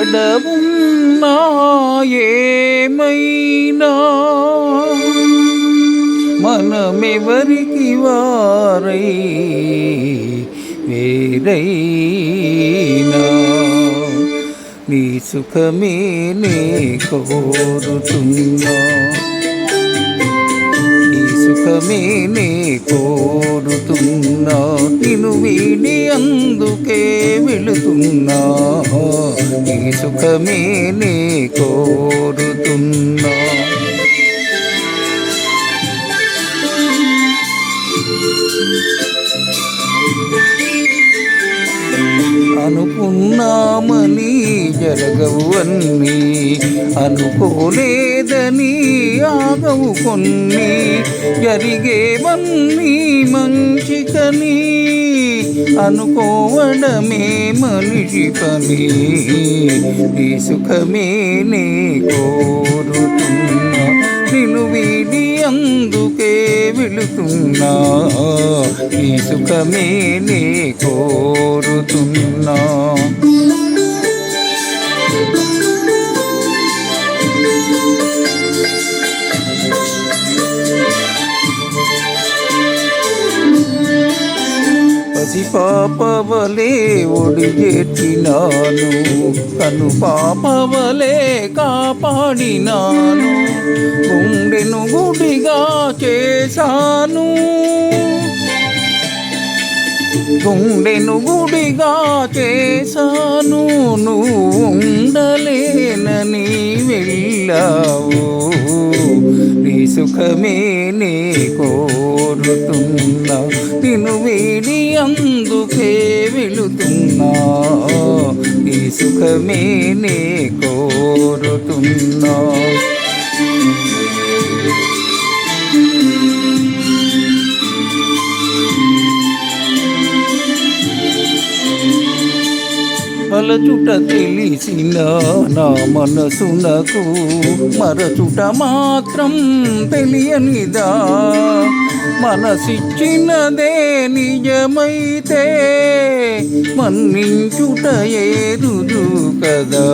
ఎక్కడ ఉన్నా ఏమైనా మనమెవరికి వారై వేరైనా నీ సుఖమే నే కోరుతున్నా, నీ సుఖమే నే కోరుతున్నా, నిన్ను వీడి అందుకే వెళుతున్నా, నీ సుఖమే నే కోరుతున్నా. అనుకున్నామని జరగవు అన్నీ, అనుకోలేదని ఆగవు కొన్ని, జరిగేవన్నీ మంచికని అనుకోవడమే మనిషి పని. నీ సుఖమే నే కోరుతున్నా, నిన్ను వీడి అందుకే వెళుతున్నా, నీ సుఖమే నే కోరుతున్నా. పసి పాపవలే ఒడిగెట్టినాను, కను పాపవలే కాపాడినాను, గుండెను గుడిగా చేశాను, గుండెను గుడిగా చేశాను, నువ్వు ఉండలేనని వెళ్ళావు, నీ సుఖమే నే కోరుతున్నా, నిన్ను వీడి అందుకే వెళుతున్నా, నీ సుఖమే నే కోరుతున్నా. మలచుట తెలిసిన నా మనసునకు మరచుట మాత్రం తెలియనిదా, మనసిచ్చినదే నిజమైతే మన్నించుట ఏరుదు కదా,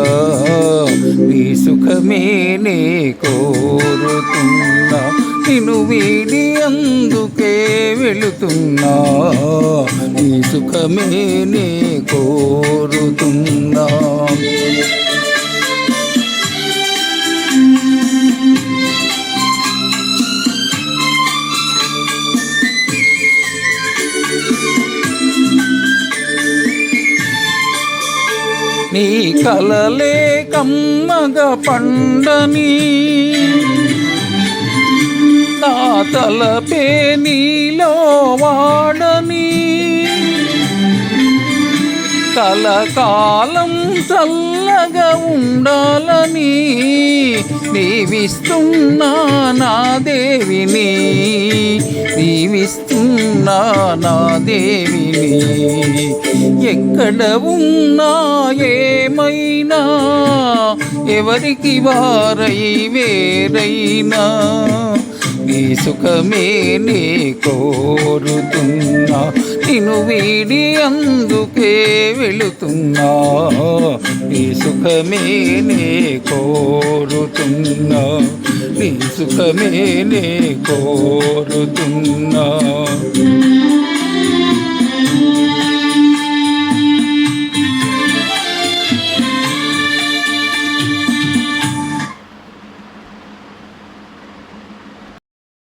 నీ సుఖమే నే కోరుతున్నా, నిన్ను వీడి అందుకే వెళుతున్నా, నీ సుఖమే నే కోరుతున్నా. నీ కలలే కమ్మగా పండని, నా తలపే నీలో వాడని, కలకాలం చల్లగా ఉండాలని దీవిస్తున్నా నా దేవిని, దీవిస్తున్నా నా దేవిని. ఎక్కడ ఉన్నా ఏమైనా ఎవరికి వారై వేరైనా నీ సుఖమే నే కోరుతున్నా, నిన్ను వీడి అందుకే వెళుతున్నా, నీ సుఖమే నే కోరుతున్నా, నీ సుఖమే నే కోరుతున్నా.